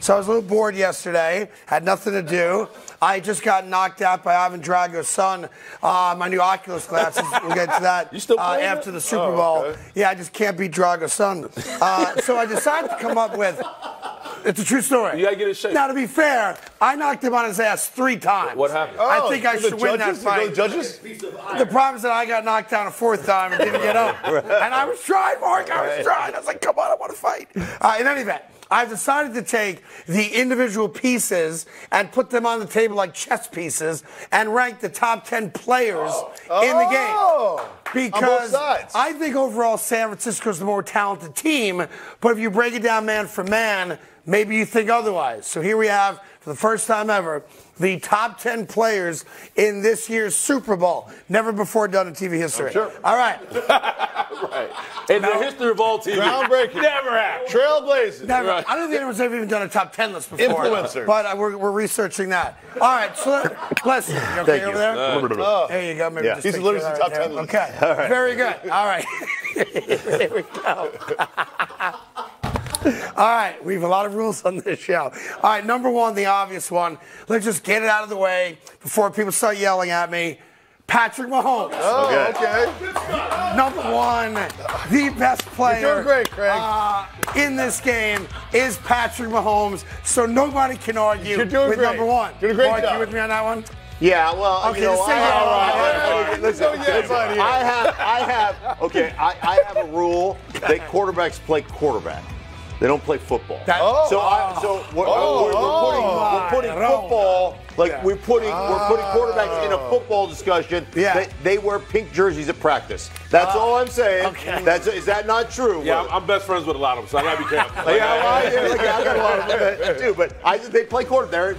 So I was a little bored yesterday, had nothing to do. I just got knocked out by Ivan Drago's son. My new Oculus glasses. We'll get to that you still after the Super Bowl. Okay. Yeah, I just can't beat Drago's son. So I decided to come up with. It's a true story. You gotta get it shaped. Now, to be fair, I knocked him on his ass 3 times. What happened? I think I should win that fight. The judges? The problem is that I got knocked down a 4th time and didn't get up. And I was trying, Mark. I was trying. I was like, come on, I want to fight. In any event, I've decided to take the individual pieces and put them on the table like chess pieces and rank the top 10 players in the game. Because I think overall San Francisco's the more talented team, but if you break it down man for man, maybe you think otherwise. So here we have, for the first time ever, the top 10 players in this year's Super Bowl. Never before done in TV history. Sure. All right. Right. In the history of all TV. Groundbreaking. Never happened. Trailblazers. Never. Right. I don't think anyone's ever even done a top 10 list before. Influencers. But we're researching that. All right. So, bless you. You okay Thank over you. there? There you go. Maybe just He's take literally care the of top that 10 right list. there. Okay. Right. Very good. All right. Here we go. All right, we have a lot of rules on this show. All right, number one, the obvious one. Let's just get it out of the way before people start yelling at me. Patrick Mahomes. Oh, okay. Number one, the best player You're doing great, Craig. In this game is Patrick Mahomes, so nobody can argue You're doing with great. number one. Doing a great Mark, job. you with me on that one? Yeah, well, Okay, you know, just say yeah. listen, Yeah. I have a rule that quarterbacks play quarterback. They don't play football. So we're putting football, like we're putting quarterbacks in a football discussion. Yeah. They wear pink jerseys at practice. That's all I'm saying. Okay. Is that not true? Yeah, I'm best friends with a lot of them, so I gotta be careful. I got a lot of them too, but they play quarterback.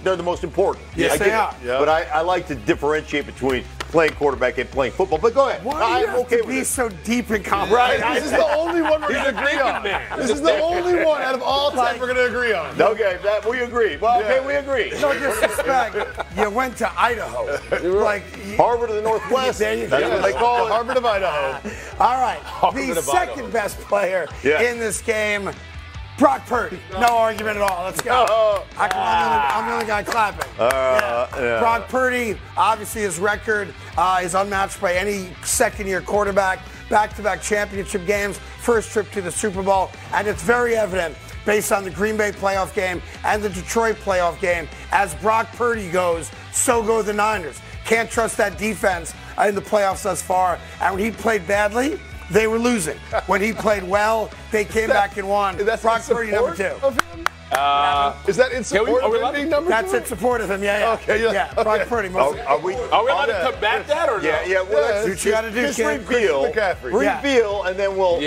They're the most important. Yes, they are. Yeah. But I like to differentiate between playing quarterback and playing football. But go ahead. Why do you have to be so deep in conversation? Right. This is the only one we're going to agree on. This is the only one out of all 10 we're going to agree on. Okay, we agree. Well, okay, we agree. No disrespect. You went to Idaho. Harvard of the Northwest. There you That's go. what they call it. Harvard of Idaho. All right. The of second Idaho. best player Yeah. in this game, Brock Purdy. No argument at all. Let's go. I'm the only guy clapping. Yeah. Brock Purdy, obviously his record is unmatched by any second-year quarterback. Back-to-back championship games, first trip to the Super Bowl, and it's very evident based on the Green Bay playoff game and the Detroit playoff game. As Brock Purdy goes, so go the Niners. Can't trust that defense in the playoffs thus far. And when he played badly, they were losing. When he played well, they came back and won. Brock Purdy, number 2. Is that in support of him being number 2? That's in support of him, yeah. Okay, yeah. Brock Okay. Purdy. Are we allowed to combat that or no? Yeah. Well, let's Do what you got to do, just kid. reveal, McCaffrey. and then we'll I'm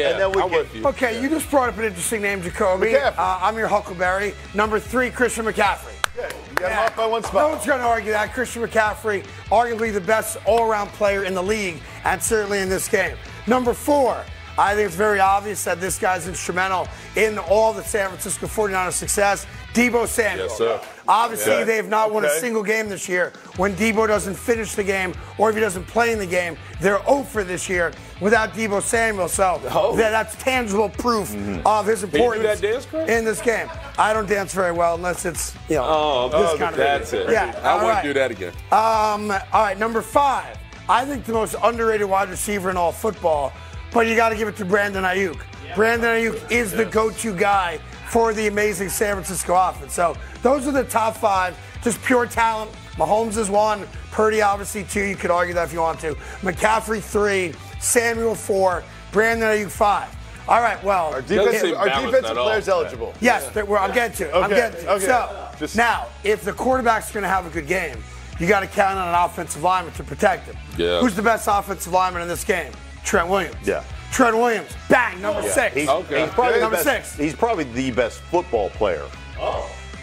get. with you. Okay, you just brought up an interesting name, Jacoby. McCaffrey. I'm your Huckleberry. Number 3, Christian McCaffrey. Yeah, you got him off by one No spot. one's going to argue that. Christian McCaffrey, arguably the best all-around player in the league, and certainly in this game. Number 4, I think it's very obvious that this guy's instrumental in all the San Francisco 49ers success. Deebo Samuel. Yes, sir. Obviously, they have not won a single game this year. When Deebo doesn't finish the game, or if he doesn't play in the game, they're 0 for this year without Deebo Samuel. So that's tangible proof of his importance Can you do that dance, Craig? in this game. I don't dance very well unless it's this kind of that's it. Yeah, I all want right. to do that again. All right, number 5. I think the most underrated wide receiver in all football, but you got to give it to Brandon Ayuk. Brandon Ayuk is the go-to guy for the amazing San Francisco offense. So those are the top 5, just pure talent. Mahomes is 1, Purdy obviously 2. You could argue that if you want to. McCaffrey 3, Samuel 4, Brandon Ayuk 5. All right, well, Our Doesn't seem defensive balanced at all. players eligible. yes, I'm getting to. I'm getting to. Okay. So now, if the quarterback's going to have a good game, you got to count on an offensive lineman to protect him. Yeah. Who's the best offensive lineman in this game? Trent Williams. Yeah. Trent Williams, bang, number 6. He's Okay. probably Number the best. 6. He's probably the best football player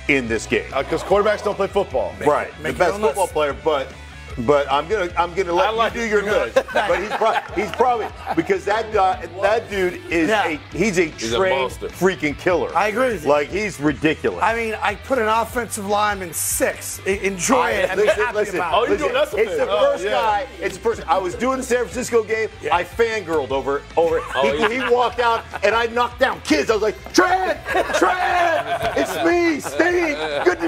in this game. Because quarterbacks don't play football. Right, make the best your own list. football player, but I'm gonna let you do your list. But he's probably because that dude is he's a trained monster. freaking killer. I agree with you. Like he's ridiculous. I mean, I put an offensive lineman 6. Enjoy it and be happy about it. that's a it's thing. the first yeah. guy. It's the first. I was doing the San Francisco game. I fangirled over. He walked out and I knocked down kids. I was like, Trent, it's me.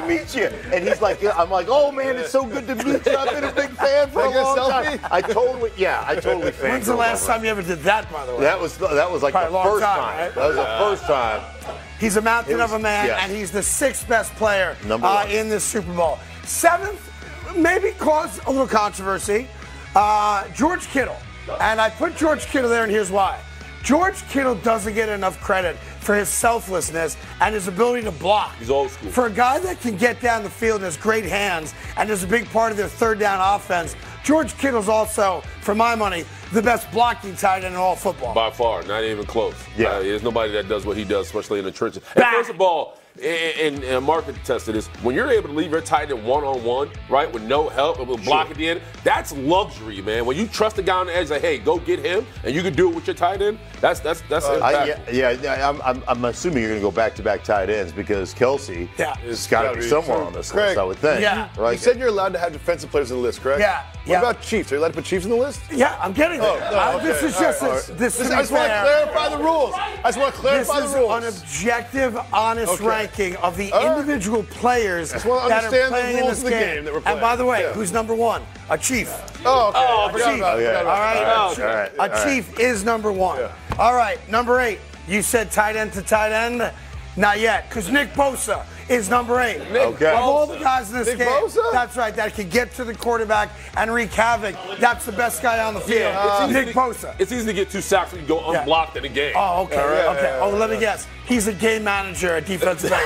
meet you. And he's like, I'm like, oh man, it's so good to meet you. I've been a big fan for a long time. I totally fangirled. When's the last time you ever did that, by the way? That was like probably the first time. Right? That was the first time. He's a mountain of a man, and he's the 6th best player in this Super Bowl. 7th, maybe caused a little controversy, George Kittle. And I put George Kittle there, and here's why. George Kittle doesn't get enough credit for his selflessness and his ability to block. He's old school. For a guy that can get down the field and has great hands and is a big part of their third down offense, George Kittle's also, for my money, the best blocking tight end in all football. By far, not even close. Yeah. There's nobody that does what he does, especially in the trenches. And first of all, and Mark could attest to this, when you're able to leave your tight end one-on-one, right, with no help, with a block at the end, that's luxury, man. When you trust the guy on the edge, like, hey, go get him, and you can do it with your tight end, that's impactful. I'm assuming you're going to go back-to-back tight ends because Kelsey has got to be somewhere on this list, I would think. Yeah. Right? You said you're allowed to have defensive players on the list, correct? Yeah. What about Chiefs? Are you allowed to put Chiefs on the list? Yeah, I'm getting there. This is just this. I just want to clarify the rules. This is an objective, honest ranking of the individual players that are playing in this game. And by the way, who's number 1? A Chief. Oh, okay. I forgot about it. All right. A Chief is number 1. Yeah. All right, number 8. You said tight end to tight end? Not yet, because Nick Bosa is number 8. Of all the guys in this game, that's right, that can get to the quarterback and wreak havoc. That's the best guy on the field. Nick Bosa. It's easy to get 2 sacks when you go unblocked in a game. Oh, okay. Okay. Oh, let me guess. He's a game manager at defensive end.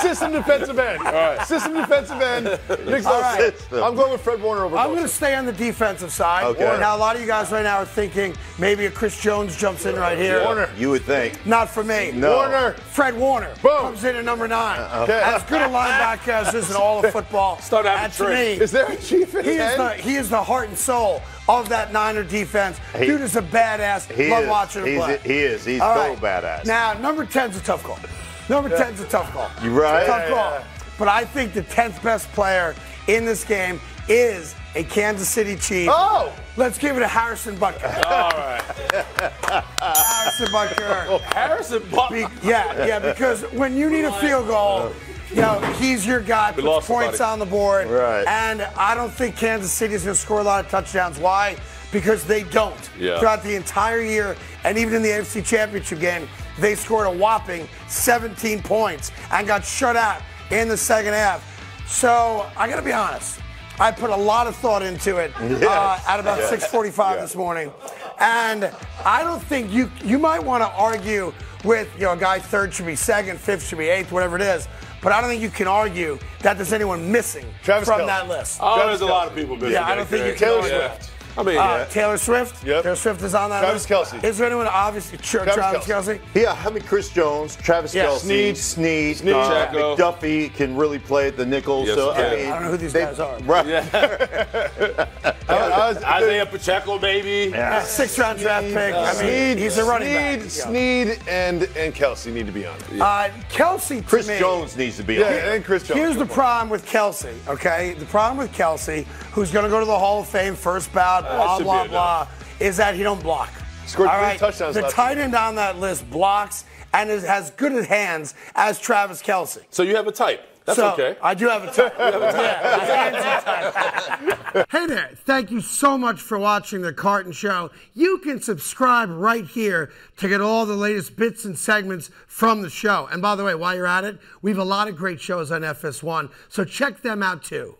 System defensive end. All right. System defensive end. All right. I'm going with Fred Warner over I'm going to stay on the defensive side. Okay. Now, a lot of you guys right now are thinking maybe a Chris Jones jumps in right here. Warner. You would think. Not for me. No. Warner. Fred Warner comes in at number 9. As good a linebacker as is in all of football. Start having to me, is there a Chief in he is the heart and soul of that Niner defense. Dude is a badass. Love watching him play. He is. He's so badass. Now, number 10's a tough call. Number 10's a tough call. You're right. Tough call. But I think the 10th best player in this game is a Kansas City Chief. Oh! Let's give it to Harrison Butker. All right. Harrison Butker. Harrison Butker. Yeah, because when you need a field goal, you know, he's your guy, puts points on the board. Right. And I don't think Kansas City is going to score a lot of touchdowns. Why? Because they don't. Throughout the entire year, and even in the AFC Championship game, they scored a whopping 17 points and got shut out in the second half. So I got to be honest. I put a lot of thought into it at about 6:45 this morning. And I don't think you might want to argue with, you know, a guy 3rd should be 2nd, 5th should be 8th, whatever it is. But I don't think you can argue that there's anyone missing from that list. Oh, there's a lot of people missing. Yeah, I don't think you can. Taylor Swift. I mean, Taylor Swift? Yep. Taylor Swift is on that Travis list. Kelce. Is there anyone obviously? Travis Kelce? Yeah, I mean, Chris Jones, Travis Kelce, Snead, McDuffie can really play the nickel. Yes, so, I don't know who these guys are. Right. Isaiah Pacheco, maybe. Yeah. 6th-round draft pick. I mean, he's a running back. Snead and Kelce need to be on it. Kelce, Chris Jones needs to be on it. And Chris Jones. Here's the problem with Kelce, okay? The problem with Kelce, who's going to go to the Hall of Fame first ballot, blah, blah, is that he don't block. Scored 3 touchdowns The tight end on that list blocks and is as good at hands as Travis Kelce. So you have a type. That's okay. I do have a type. Hey there. Thank you so much for watching The Carton Show. You can subscribe right here to get all the latest bits and segments from the show. And by the way, while you're at it, we have a lot of great shows on FS1, so check them out too.